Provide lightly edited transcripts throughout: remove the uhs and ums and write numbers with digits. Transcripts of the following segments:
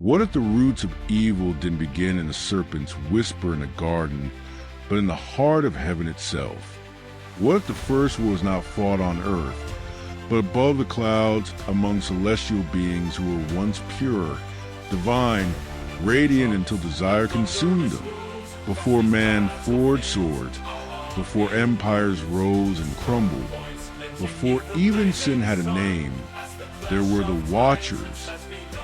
What if the roots of evil didn't begin in a serpent's whisper in a garden, but in the heart of heaven itself? What if the first war was not fought on earth, but above the clouds among celestial beings who were once pure, divine, radiant until desire consumed them? Before man forged swords, before empires rose and crumbled, before even sin had a name, there were the Watchers,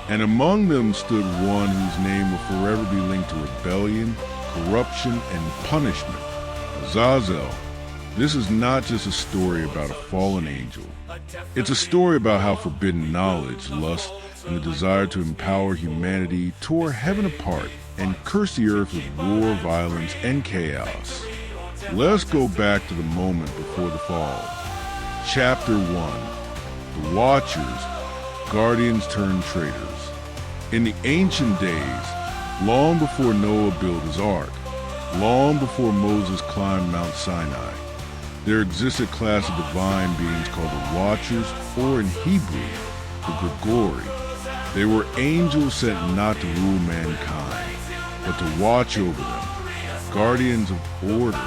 and among them stood one whose name will forever be linked to rebellion, corruption, and punishment, Azazel. This is not just a story about a fallen angel. It's a story about how forbidden knowledge, lust, and the desire to empower humanity tore heaven apart and cursed the earth with war, violence, and chaos. Let's go back to the moment before the fall. Chapter 1. The Watchers, guardians turned traitors. In the ancient days, long before Noah built his ark, long before Moses climbed Mount Sinai, there existed a class of divine beings called the Watchers, or in Hebrew, the Grigori. They were angels sent not to rule mankind, but to watch over them, guardians of order,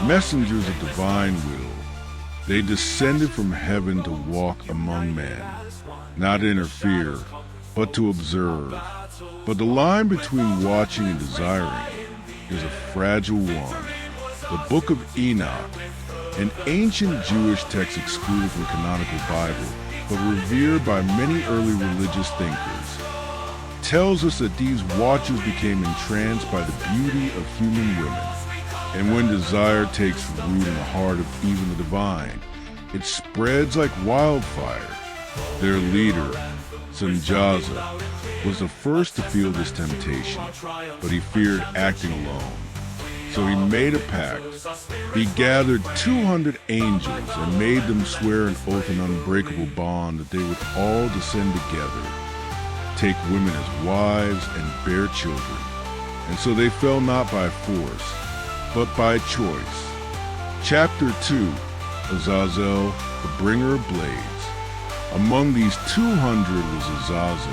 messengers of divine will. They descended from heaven to walk among men, not interfere, but to observe. But the line between watching and desiring is a fragile one. The Book of Enoch, an ancient Jewish text excluded from the canonical Bible, but revered by many early religious thinkers, tells us that these watchers became entranced by the beauty of human women. And when desire takes root in the heart of even the divine, it spreads like wildfire. Their leader, Azazel, was the first to feel this temptation, but he feared acting alone. So he made a pact. He gathered 200 angels and made them swear an oath, an unbreakable bond, that they would all descend together, take women as wives, and bear children. And so they fell not by force, but by choice. Chapter 2. Azazel, the bringer of blades. Among these 200 was Azazel,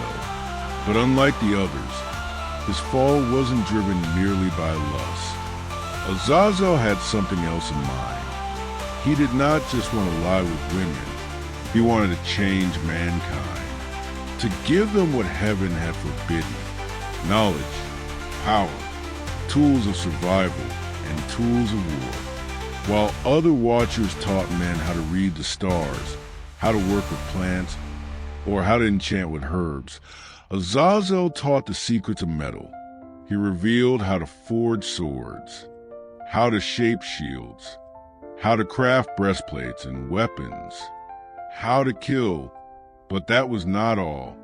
but unlike the others, his fall wasn't driven merely by lust. Azazel had something else in mind. He did not just want to lie with women, he wanted to change mankind, to give them what heaven had forbidden: knowledge, power, tools of survival, and tools of war. While other watchers taught men how to read the stars, how to work with plants, or how to enchant with herbs, Azazel taught the secrets of metal. He revealed how to forge swords, how to shape shields, how to craft breastplates and weapons, how to kill. But that was not all.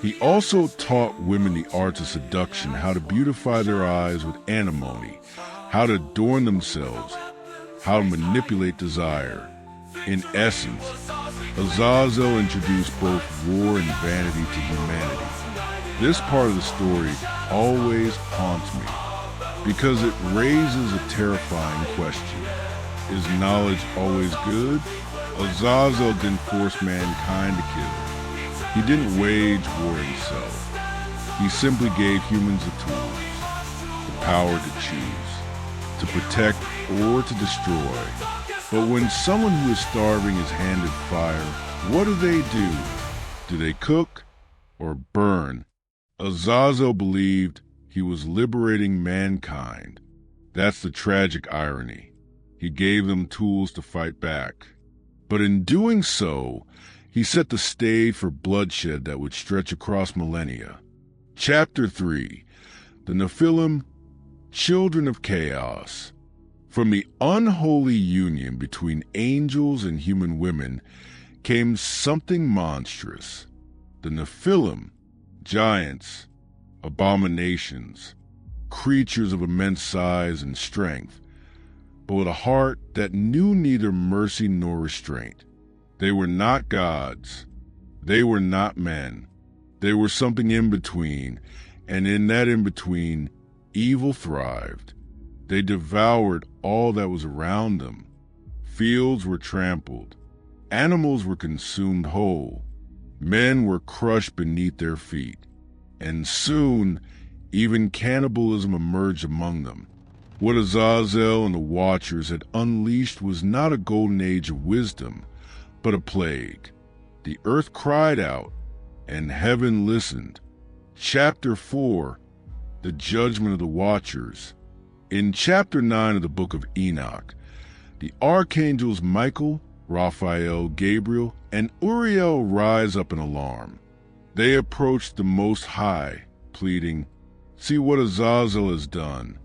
He also taught women the arts of seduction, how to beautify their eyes with antimony, how to adorn themselves, how to manipulate desire. In essence, Azazel introduced both war and vanity to humanity. This part of the story always haunts me, because it raises a terrifying question. Is knowledge always good? Azazel didn't force mankind to kill. He didn't wage war himself. He simply gave humans the tools, the power to choose, to protect or to destroy. But when someone who is starving is handed fire, what do? Do they cook or burn? Azazel believed he was liberating mankind. That's the tragic irony. He gave them tools to fight back. But in doing so, he set the stage for bloodshed that would stretch across millennia. Chapter 3. The Nephilim, Children of Chaos. From the unholy union between angels and human women came something monstrous. The Nephilim, giants, abominations, creatures of immense size and strength, but with a heart that knew neither mercy nor restraint. They were not gods. They were not men. They were something in between, and in that in between, evil thrived. They devoured all that was around them. Fields were trampled. Animals were consumed whole. Men were crushed beneath their feet. And soon, even cannibalism emerged among them. What Azazel and the Watchers had unleashed was not a golden age of wisdom, but a plague. The earth cried out, and heaven listened. Chapter 4, The Judgment of the Watchers. In Chapter 9 of the Book of Enoch, the archangels Michael, Raphael, Gabriel, and Uriel rise up in alarm. They approach the Most High, pleading, "See what Azazel has done.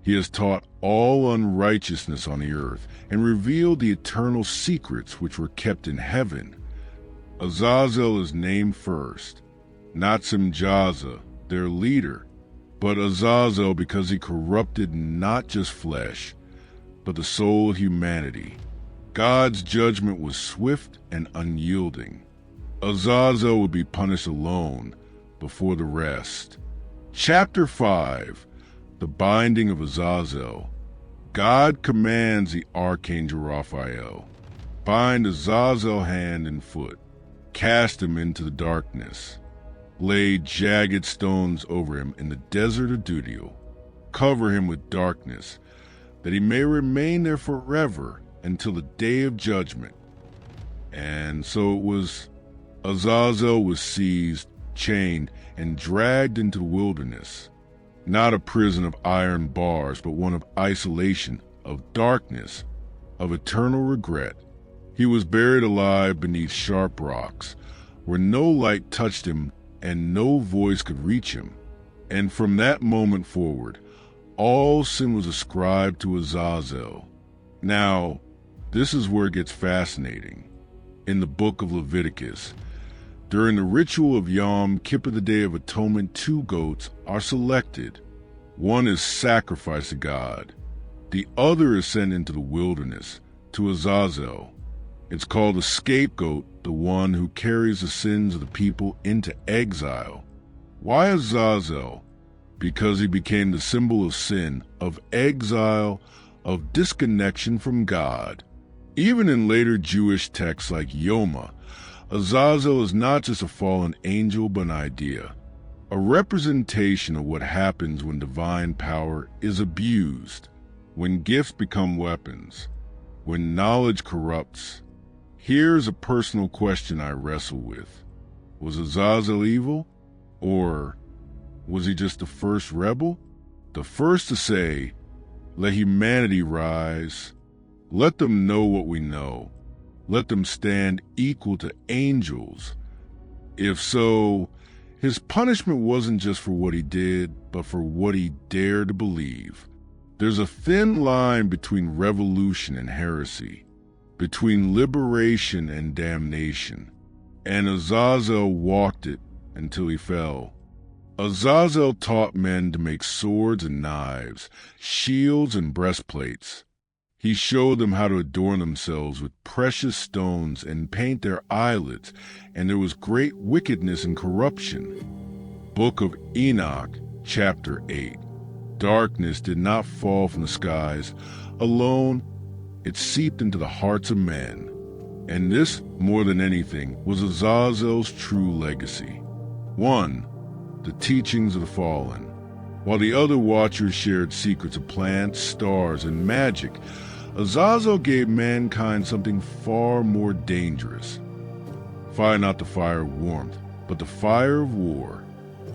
He has taught all unrighteousness on the earth and revealed the eternal secrets which were kept in heaven." Azazel is named first, not Simjaza, their leader, but Azazel because he corrupted not just flesh, but the soul of humanity. God's judgment was swift and unyielding. Azazel would be punished alone before the rest. Chapter 5, The Binding of Azazel. God commands the archangel Raphael, "Bind Azazel hand and foot, cast him into the darkness, lay jagged stones over him in the desert of Dudiel, cover him with darkness, that he may remain there forever until the day of judgment." And so it was. Azazel was seized, chained, and dragged into the wilderness. Not a prison of iron bars, but one of isolation, of darkness, of eternal regret. He was buried alive beneath sharp rocks, where no light touched him and no voice could reach him. And from that moment forward, all sin was ascribed to Azazel. Now, this is where it gets fascinating. In the book of Leviticus, during the ritual of Yom Kippur, the Day of Atonement, 2 goats are selected. One is sacrificed to God. The other is sent into the wilderness, to Azazel. It's called a scapegoat, the one who carries the sins of the people into exile. Why Azazel? Because he became the symbol of sin, of exile, of disconnection from God. Even in later Jewish texts like Yoma, Azazel is not just a fallen angel, but an idea, a representation of what happens when divine power is abused, when gifts become weapons, when knowledge corrupts. Here's a personal question I wrestle with. Was Azazel evil? Or was he just the first rebel? The first to say, "Let humanity rise. Let them know what we know. Let them stand equal to angels." If so, his punishment wasn't just for what he did, but for what he dared to believe. There's a thin line between revolution and heresy, between liberation and damnation, and Azazel walked it until he fell. Azazel taught men to make swords and knives, shields and breastplates. He showed them how to adorn themselves with precious stones and paint their eyelids, and there was great wickedness and corruption. Book of Enoch, chapter 8. Darkness did not fall from the skies alone, it seeped into the hearts of men. And this, more than anything, was Azazel's true legacy. 1. The teachings of the fallen. While the other watchers shared secrets of plants, stars, and magic, Azazel gave mankind something far more dangerous. Fire not the fire of warmth, but the fire of war.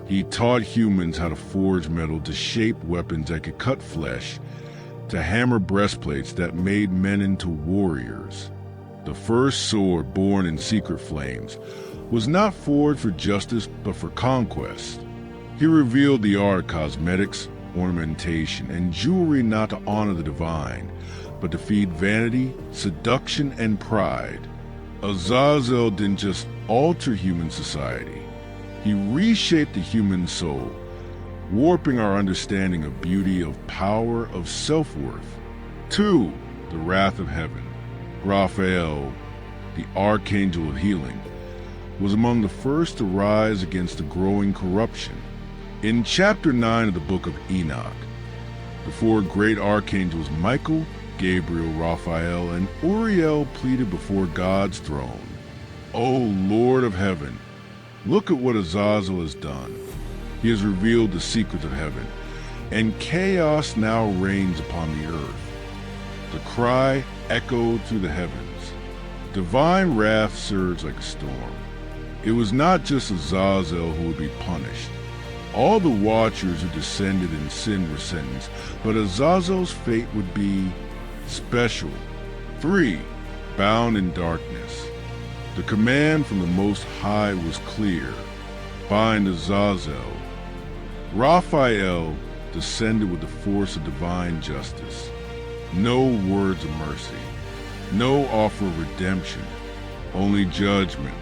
He taught humans how to forge metal, to shape weapons that could cut flesh, to hammer breastplates that made men into warriors. The first sword, born in secret flames, was not forged for justice but for conquest. He revealed the art of cosmetics, ornamentation, and jewelry not to honor the divine, but to feed vanity, seduction, and pride. Azazel didn't just alter human society. He reshaped the human soul, warping our understanding of beauty, of power, of self-worth. 2. The wrath of heaven. Raphael, the archangel of healing, was among the first to rise against the growing corruption. In chapter 9 of the Book of Enoch, the 4 great archangels Michael, Gabriel, Raphael, and Uriel pleaded before God's throne. "O Lord of heaven, look at what Azazel has done. He has revealed the secrets of heaven, and chaos now reigns upon the earth. The cry echoed through the heavens. Divine wrath surged like a storm. It was not just Azazel who would be punished. All the watchers who descended in sin were sentenced, but Azazel's fate would be special. 3. Bound in darkness. The command from the Most High was clear. Bind Azazel. Raphael descended with the force of divine justice. No words of mercy. No offer of redemption. Only judgment.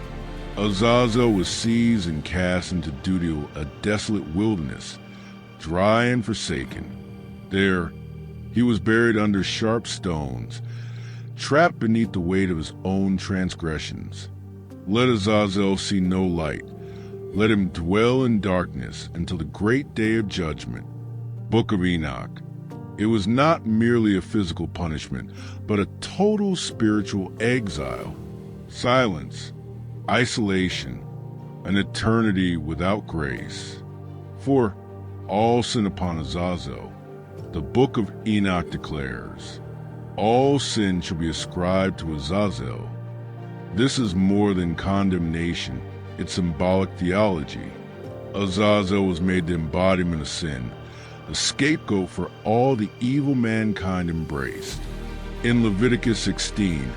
Azazel was seized and cast into Dutil, a desolate wilderness, dry and forsaken. There, he was buried under sharp stones, trapped beneath the weight of his own transgressions. Let Azazel see no light. Let him dwell in darkness until the great day of judgment. Book of Enoch. It was not merely a physical punishment, but a total spiritual exile. Silence. Isolation, an eternity without grace. For all sin upon Azazel, the Book of Enoch declares, all sin shall be ascribed to Azazel. This is more than condemnation, it's symbolic theology. Azazel was made the embodiment of sin, the scapegoat for all the evil mankind embraced. In Leviticus 16,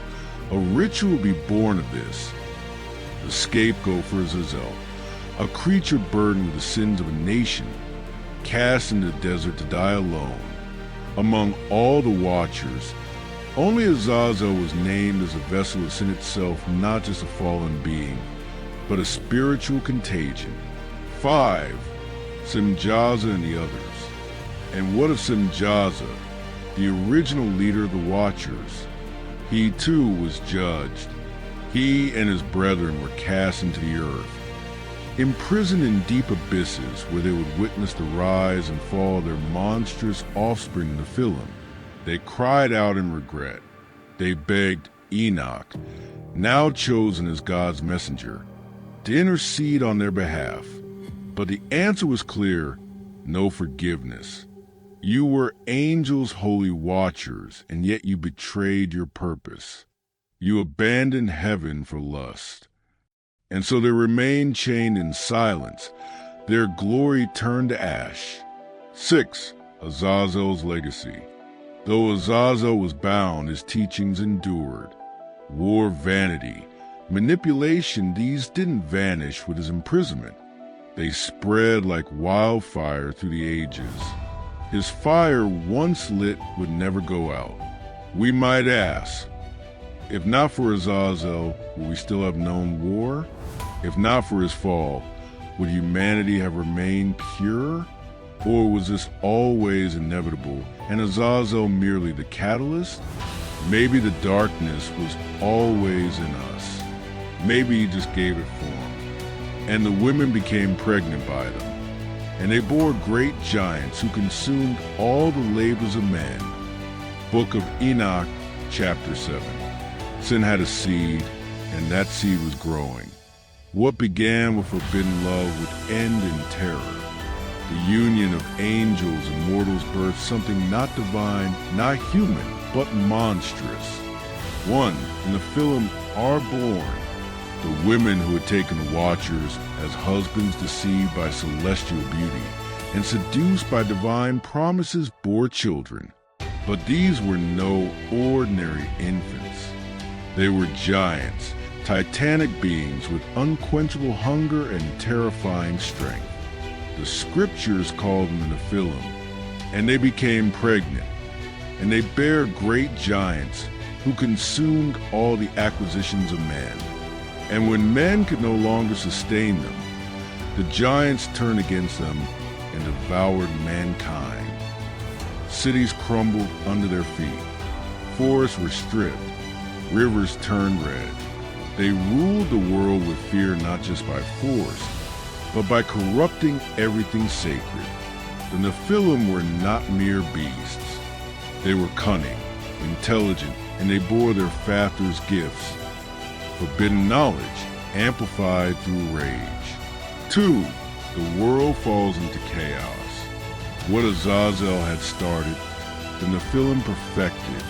a ritual will be born of this. The scapegoat for Azazel, a creature burdened with the sins of a nation, cast into the desert to die alone. Among all the watchers, only Azazel was named as a vessel of sin itself, not just a fallen being, but a spiritual contagion. 5. Simjaza and the others. And what of Simjaza, the original leader of the watchers? He too was judged. He and his brethren were cast into the earth, imprisoned in deep abysses where they would witness the rise and fall of their monstrous offspring, the Nephilim. They cried out in regret. They begged Enoch, now chosen as God's messenger, to intercede on their behalf. But the answer was clear: no forgiveness. You were angels' holy watchers, and yet you betrayed your purpose. You abandoned heaven for lust. And so they remained chained in silence, their glory turned to ash. 6. Azazel's legacy. Though Azazel was bound, his teachings endured. War, vanity, manipulation, these didn't vanish with his imprisonment. They spread like wildfire through the ages. His fire, once lit, would never go out. We might ask, if not for Azazel, would we still have known war? If not for his fall, would humanity have remained pure? Or was this always inevitable, and Azazel merely the catalyst? Maybe the darkness was always in us. Maybe he just gave it form. And the women became pregnant by them. And they bore great giants who consumed all the labors of men. Book of Enoch, chapter 7. Sin had a seed, and that seed was growing. What began with forbidden love would end in terror. The union of angels and mortals birthed something not divine, not human, but monstrous. 1. The Nephilim are born. The women who had taken the watchers as husbands deceived by celestial beauty and seduced by divine promises bore children. But these were no ordinary infants. They were giants, titanic beings with unquenchable hunger and terrifying strength. The scriptures called them the Nephilim, and they became pregnant, and they bare great giants who consumed all the acquisitions of man. And when men could no longer sustain them, the giants turned against them and devoured mankind. Cities crumbled under their feet. Forests were stripped. Rivers turned red. They ruled the world with fear not just by force, but by corrupting everything sacred. The Nephilim were not mere beasts. They were cunning, intelligent, and they bore their fathers' gifts. Forbidden knowledge, amplified through rage. 2. the world falls into chaos. What Azazel had started, the Nephilim perfected.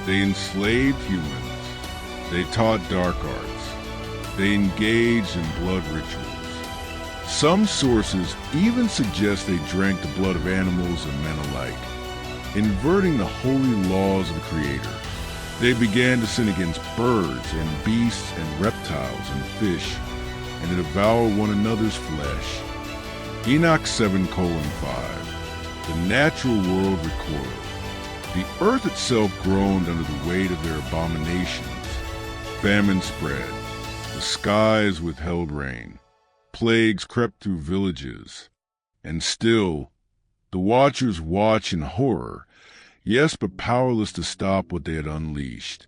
They enslaved humans. They taught dark arts. They engaged in blood rituals. Some sources even suggest they drank the blood of animals and men alike, inverting the holy laws of the Creator. They began to sin against birds and beasts and reptiles and fish, and to devour one another's flesh. Enoch 7:5. The natural world recoiled. The earth itself groaned under the weight of their abominations. Famine spread. The skies withheld rain. Plagues crept through villages. And still, the watchers watch in horror, yes, but powerless to stop what they had unleashed.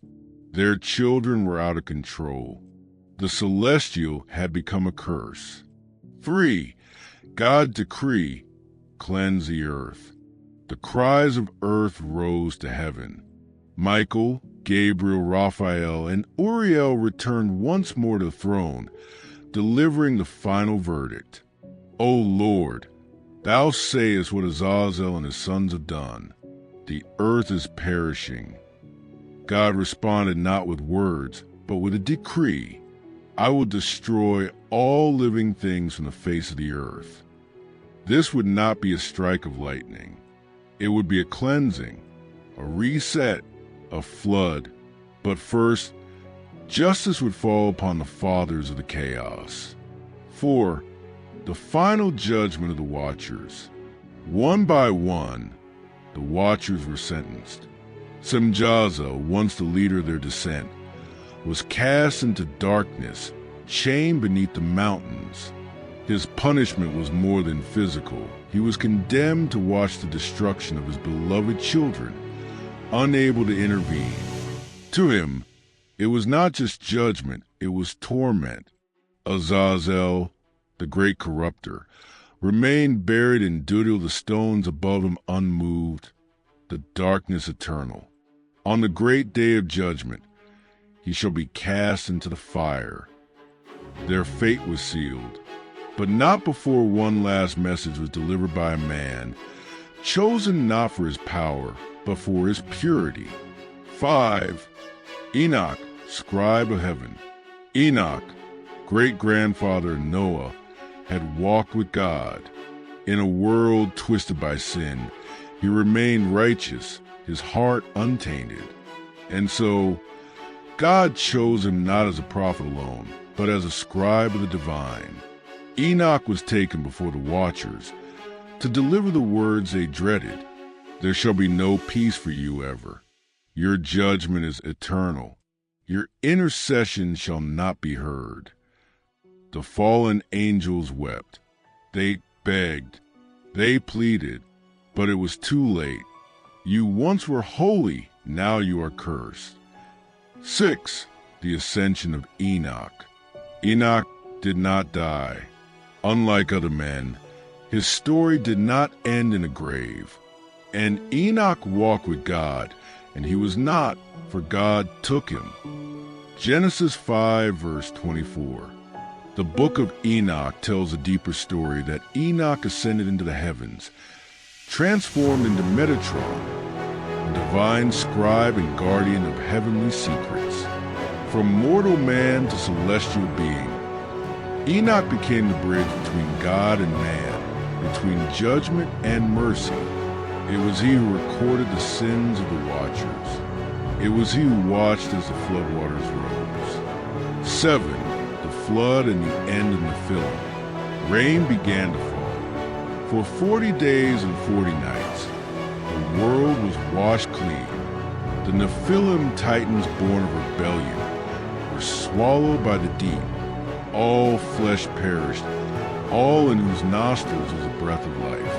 Their children were out of control. The celestial had become a curse. 3. God's decree, cleanse the earth. The cries of earth rose to heaven. Michael, Gabriel, Raphael, and Uriel returned once more to the throne, delivering the final verdict. O Lord, thou sayest what Azazel and his sons have done. The earth is perishing. God responded not with words, but with a decree. I will destroy all living things from the face of the earth. This would not be a strike of lightning. It would be a cleansing, a reset, a flood. But first, justice would fall upon the fathers of the chaos. 4. The final judgment of the watchers. One by one, the watchers were sentenced. Semjaza, once the leader of their descent, was cast into darkness, chained beneath the mountains. His punishment was more than physical. He was condemned to watch the destruction of his beloved children, unable to intervene. To him, it was not just judgment, it was torment. Azazel, the great corrupter, remained buried in Dudil, the stones above him unmoved, the darkness eternal. On the great day of judgment, he shall be cast into the fire. Their fate was sealed, but not before one last message was delivered by a man, chosen not for his power, but for his purity. 5. Enoch, scribe of heaven. Enoch, great-grandfather of Noah, had walked with God. In a world twisted by sin, he remained righteous, his heart untainted. And so, God chose him not as a prophet alone, but as a scribe of the divine. Enoch was taken before the watchers to deliver the words they dreaded. There shall be no peace for you ever. Your judgment is eternal. Your intercession shall not be heard. The fallen angels wept. They begged. They pleaded. But it was too late. You once were holy, now you are cursed. 6. The ascension of Enoch. Enoch did not die. Unlike other men, his story did not end in a grave. And Enoch walked with God, and he was not, for God took him. Genesis 5, verse 24. The Book of Enoch tells a deeper story that Enoch ascended into the heavens, transformed into Metatron, a divine scribe and guardian of heavenly secrets. From mortal man to celestial being, Enoch became the bridge between God and man, between judgment and mercy. It was he who recorded the sins of the watchers. It was he who watched as the floodwaters rose. 7. The flood and the end of Nephilim. Rain began to fall. For 40 days and 40 nights, the world was washed clean. The Nephilim, titans born of rebellion, were swallowed by the deep. All flesh perished, all in whose nostrils was a breath of life.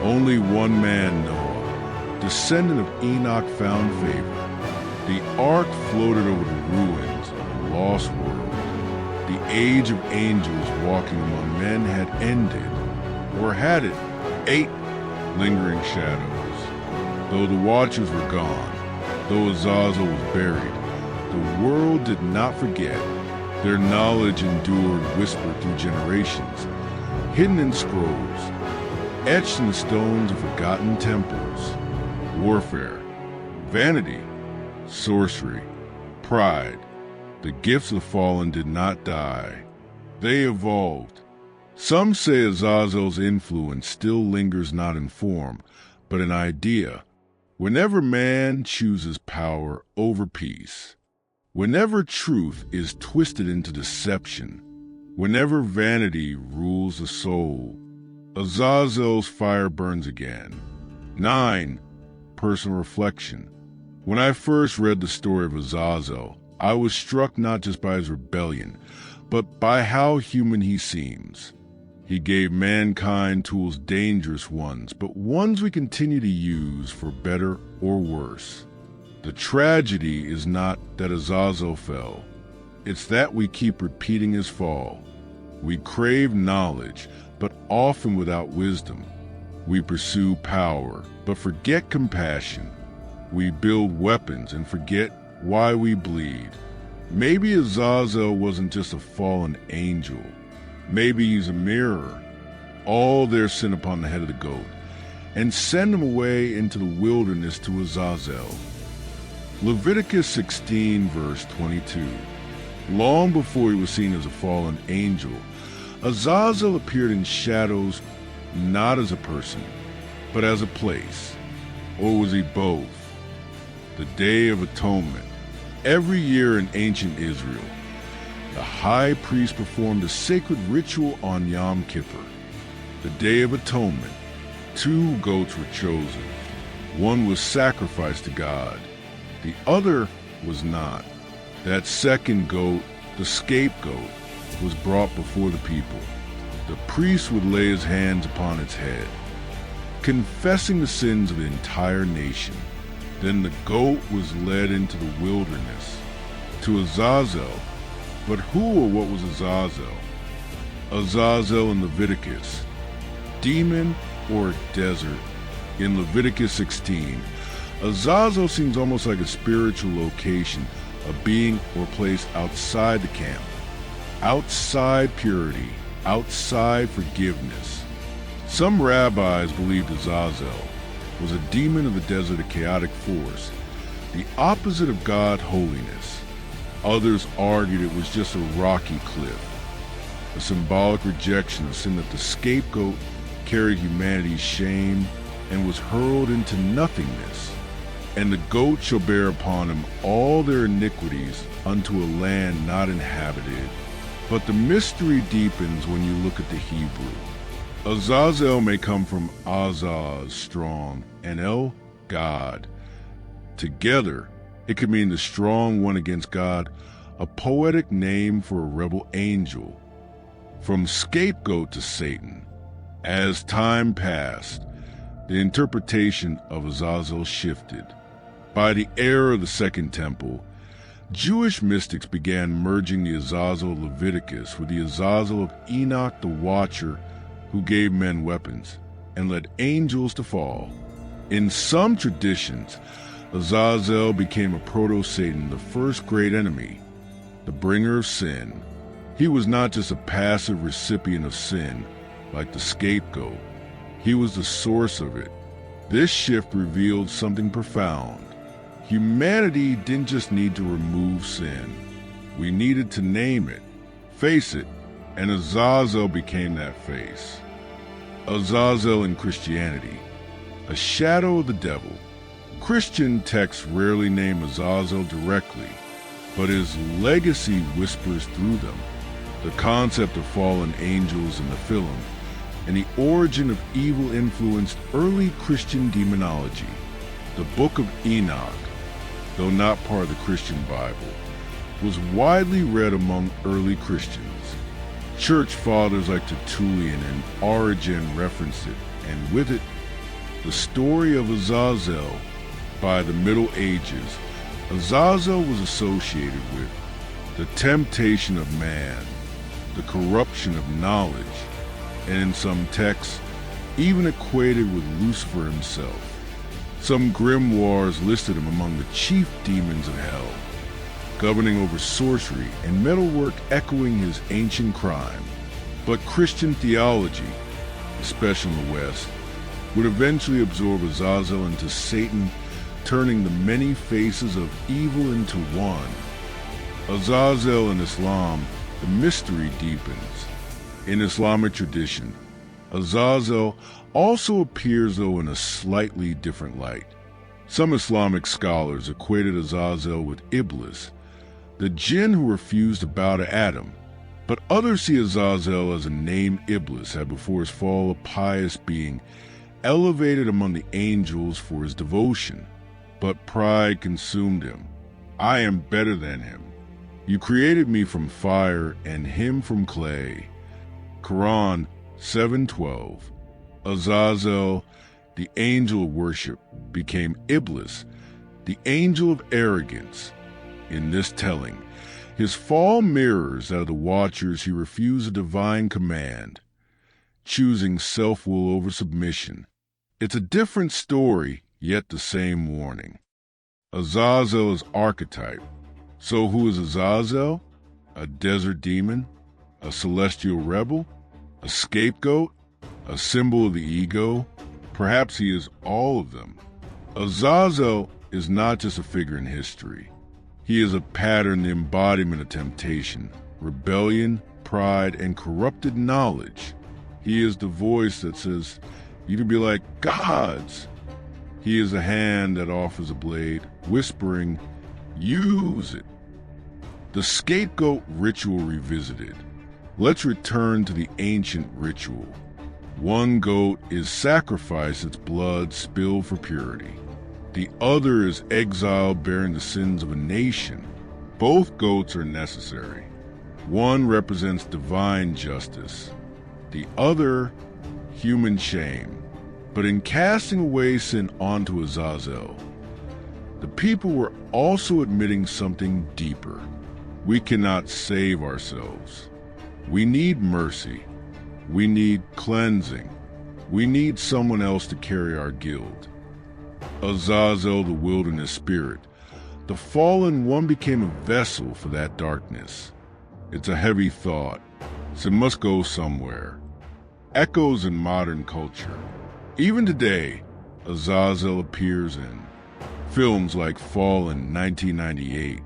Only one man, Noah, descendant of Enoch, found favor. The ark floated over the ruins of the lost world. The age of angels walking among men had ended, or had it, 8 lingering shadows. Though the watchers were gone, though Azazel was buried, the world did not forget. Their knowledge endured, whispered through generations, hidden in scrolls, etched in the stones of forgotten temples. Warfare, vanity, sorcery, pride. The gifts of the fallen did not die. They evolved. Some say Azazel's influence still lingers not in form, but in idea. Whenever man chooses power over peace, whenever truth is twisted into deception, whenever vanity rules the soul, Azazel's fire burns again. 9. Personal reflection. When I first read the story of Azazel, I was struck not just by his rebellion, but by how human he seems. He gave mankind tools, dangerous ones, but ones we continue to use for better or worse. The tragedy is not that Azazel fell. It's that we keep repeating his fall. We crave knowledge, but often without wisdom. We pursue power, but forget compassion. We build weapons and forget why we bleed. Maybe Azazel wasn't just a fallen angel. Maybe he's a mirror, all their sin upon the head of the goat, and send him away into the wilderness to Azazel. Leviticus 16, verse 22. Long before he was seen as a fallen angel, Azazel appeared in shadows, not as a person, but as a place. Or was he both? The Day of Atonement. Every year in ancient Israel, the high priest performed a sacred ritual on Yom Kippur, the Day of Atonement. 2 goats were chosen. One was sacrificed to God. The other was not. That second goat, the scapegoat, was brought before the people. The priest would lay his hands upon its head, confessing the sins of the entire nation. Then the goat was led into the wilderness, to Azazel. But who or what was Azazel? Azazel in Leviticus, demon or desert. In Leviticus 16, Azazel seems almost like a spiritual location, a being or place outside the camp, outside purity, outside forgiveness. Some rabbis believed Azazel was a demon of the desert, a chaotic force, the opposite of God holiness. Others argued it was just a rocky cliff, a symbolic rejection of sin, that the scapegoat carried humanity's shame and was hurled into nothingness. And the goat shall bear upon him all their iniquities unto a land not inhabited. But the mystery deepens when you look at the Hebrew. Azazel may come from Azaz, strong, and El, God. Together, it could mean the strong one against God, a poetic name for a rebel angel. From scapegoat to Satan. As time passed, the interpretation of Azazel shifted. By the era of the Second Temple, Jewish mystics began merging the Azazel of Leviticus with the Azazel of Enoch the Watcher, who gave men weapons and led angels to fall. In some traditions, Azazel became a proto-Satan, the first great enemy, the bringer of sin. He was not just a passive recipient of sin, like the scapegoat. He was the source of it. This shift revealed something profound. Humanity didn't just need to remove sin. We needed to name it, face it, and Azazel became that face. Azazel in Christianity, a shadow of the devil. Christian texts rarely name Azazel directly, but his legacy whispers through them. The concept of fallen angels and Nephilim, and the origin of evil influenced early Christian demonology. The Book of Enoch, though not part of the Christian Bible, was widely read among early Christians. Church fathers like Tertullian and Origen referenced it, and with it, the story of Azazel. By the Middle Ages, Azazel was associated with the temptation of man, the corruption of knowledge, and in some texts, even equated with Lucifer himself. Some grimoires listed him among the chief demons of hell, governing over sorcery and metalwork, echoing his ancient crime. But Christian theology, especially in the West, would eventually absorb Azazel into Satan, turning the many faces of evil into one. Azazel in Islam, the mystery deepens. In Islamic tradition, Azazel also appears, though in a slightly different light. Some Islamic scholars equated Azazel with Iblis, the jinn who refused to bow to Adam, but others see Azazel as a name Iblis had before his fall, a pious being elevated among the angels for his devotion. But pride consumed him. I am better than him. You created me from fire and him from clay. Quran 7:12. Azazel, the angel of worship, became Iblis, the angel of arrogance. In this telling, his fall mirrors that of the watchers he refused a divine command, choosing self-will over submission. It's a different story, yet the same warning. Azazel is archetype. So who is Azazel? A desert demon? A celestial rebel? A scapegoat? A symbol of the ego? Perhaps he is all of them. Azazel is not just a figure in history. He is a pattern, the embodiment of temptation, rebellion, pride, and corrupted knowledge. He is the voice that says, you can be like gods. He is a hand that offers a blade, whispering, use it. The scapegoat ritual revisited. Let's return to the ancient ritual. One goat is sacrificed, its blood spilled for purity. The other is exiled, bearing the sins of a nation. Both goats are necessary. One represents divine justice, the other human shame. But in casting away sin onto Azazel, the people were also admitting something deeper. We cannot save ourselves. We need mercy. We need cleansing. We need someone else to carry our guilt. Azazel, the wilderness spirit, the fallen one, became a vessel for that darkness. It's a heavy thought, so it must go somewhere. Echoes in modern culture. Even today, Azazel appears in films like Fallen 1998,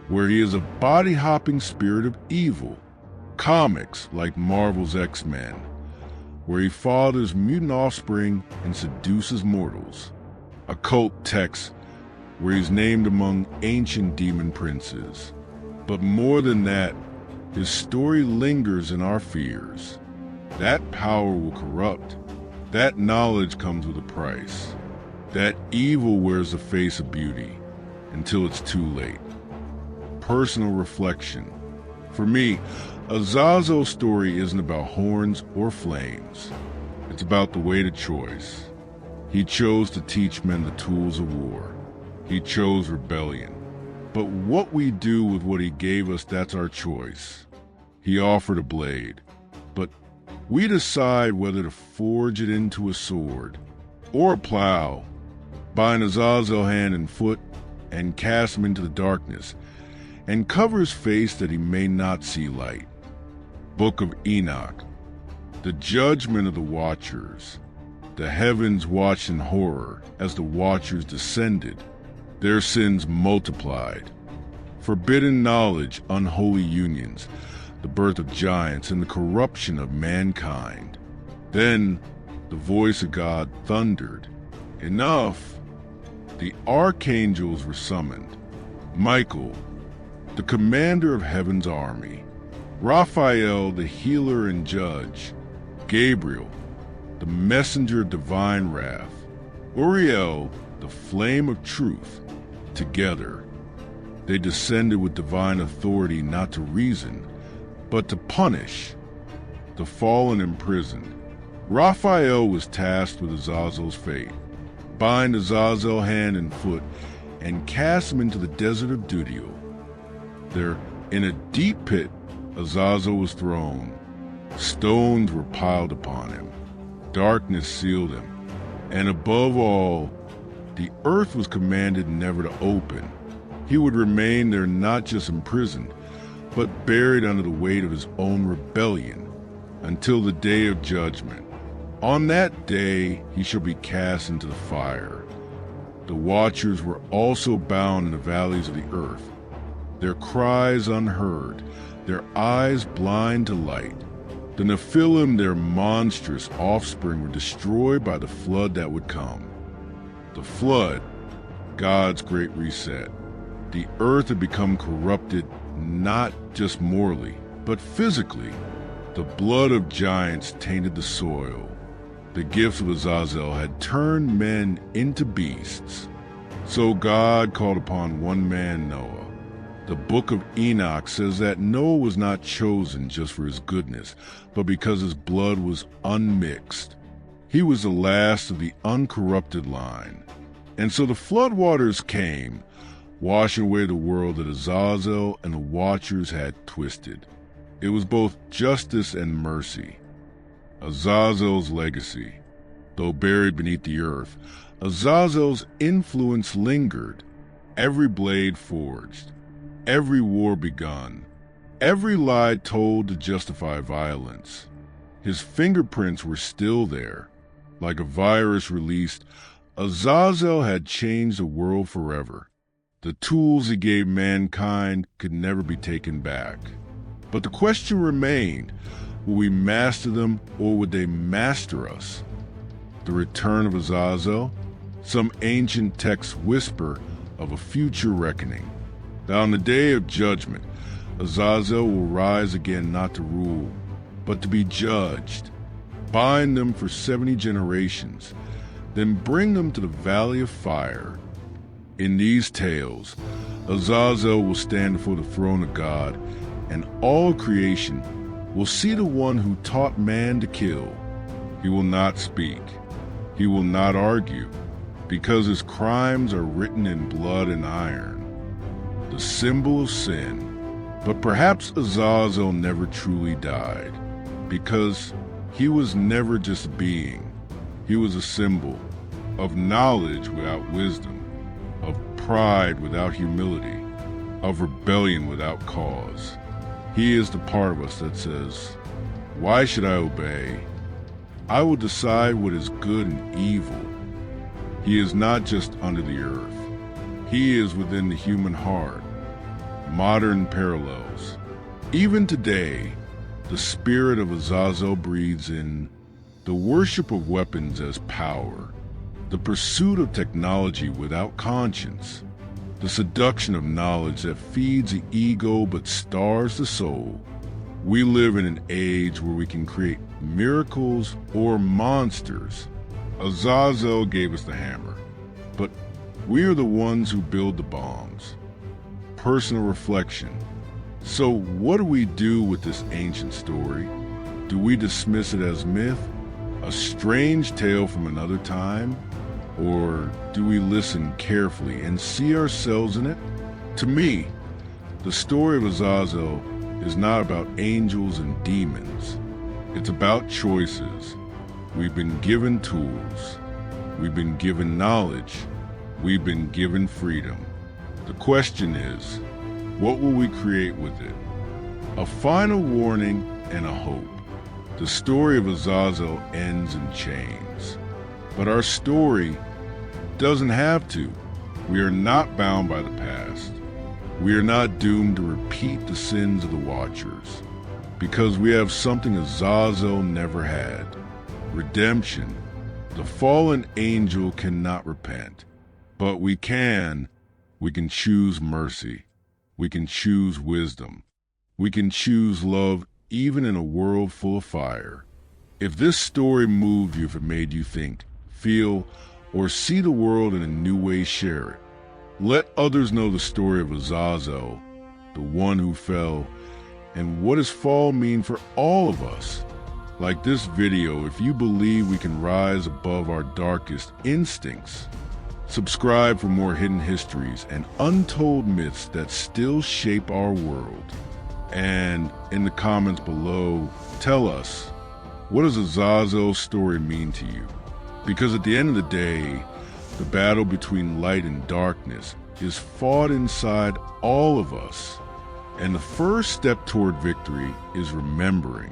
where he is a body-hopping spirit of evil. Comics like Marvel's X-Men, where he fathers mutant offspring and seduces mortals. Occult texts, where he's named among ancient demon princes. But more than that, his story lingers in our fears. That power will corrupt. That knowledge comes with a price. That evil wears the face of beauty until it's too late. Personal reflection. For me, Azazel's story isn't about horns or flames. It's about the weight of choice. He chose to teach men the tools of war. He chose rebellion. But what we do with what he gave us, that's our choice. He offered a blade, but we decide whether to forge it into a sword or a plow, bind Azazel hand and foot, and cast him into the darkness, and cover his face that he may not see light. Book of Enoch. The judgment of the watchers. The heavens watched in horror as the watchers descended. Their sins multiplied. Forbidden knowledge, unholy unions, the birth of giants, and the corruption of mankind. Then the voice of God thundered. Enough! The archangels were summoned. Michael, the commander of heaven's army. Raphael, the healer and judge. Gabriel, the messenger of divine wrath. Uriel, the flame of truth. Together, they descended with divine authority, not to reason, but to punish the fallen imprisoned. Raphael was tasked with Azazel's fate. Bind Azazel hand and foot and cast him into the desert of Dudio. There, in a deep pit, Azazel was thrown. Stones were piled upon him. Darkness sealed him. And above all, the earth was commanded never to open. He would remain there, not just imprisoned, but buried under the weight of his own rebellion. until the day of judgment. On that day he shall be cast into the fire. The watchers were also bound in the valleys of the earth, their cries unheard, their eyes blind to light. The Nephilim, their monstrous offspring, were destroyed by the flood that would come. The flood, God's great reset. The earth had become corrupted not just morally, but physically. The blood of giants tainted the soil. The gifts of Azazel had turned men into beasts. So God called upon one man, Noah. The Book of Enoch says that Noah was not chosen just for his goodness, but because his blood was unmixed. He was the last of the uncorrupted line. And so the floodwaters came, washing away the world that Azazel and the watchers had twisted. It was both justice and mercy. Azazel's legacy. Though buried beneath the earth, Azazel's influence lingered. Every blade forged, every war begun, every lie told to justify violence. His fingerprints were still there. Like a virus released, Azazel had changed the world forever. The tools he gave mankind could never be taken back. But the question remained, will we master them or would they master us? The return of Azazel? Some ancient texts whisper of a future reckoning. That on the day of judgment, Azazel will rise again not to rule, but to be judged. Bind them for 70 generations, then bring them to the valley of fire. In these tales, Azazel will stand before the throne of God, and all creation will see the one who taught man to kill. He will not speak. He will not argue, because his crimes are written in blood and iron, the symbol of sin. But perhaps Azazel never truly died, because he was never just a being. He was a symbol of knowledge without wisdom, of pride without humility, of rebellion without cause. He is the part of us that says, why should I obey? I will decide what is good and evil. He is not just under the earth. He is within the human heart. Modern parallels. Even today, the spirit of Azazel breathes in the worship of weapons as power, the pursuit of technology without conscience, the seduction of knowledge that feeds the ego but starves the soul. We live in an age where we can create miracles or monsters. Azazel gave us the hammer, but we are the ones who build the bombs. Personal reflection. So what do we do with this ancient story? Do we dismiss it as myth, a strange tale from another time? Or do we listen carefully and see ourselves in it? To me, the story of Azazel is not about angels and demons. It's about choices. We've been given tools. We've been given knowledge. We've been given freedom. The question is, what will we create with it? A final warning and a hope. The story of Azazel ends in chains. But our story doesn't have to. We are not bound by the past. We are not doomed to repeat the sins of the Watchers, because we have something Azazel never had. Redemption. The fallen angel cannot repent, but we can choose mercy. We can choose wisdom. We can choose love even in a world full of fire. If this story moved you, if it made you think, feel, or see the world in a new way, share it. Let others know the story of Azazel, the one who fell, and what does fall mean for all of us. Like this video if you believe we can rise above our darkest instincts. Subscribe for more hidden histories and untold myths that still shape our world. And in the comments below, tell us, what does Azazel's story mean to you? Because at the end of the day, the battle between light and darkness is fought inside all of us. And the first step toward victory is remembering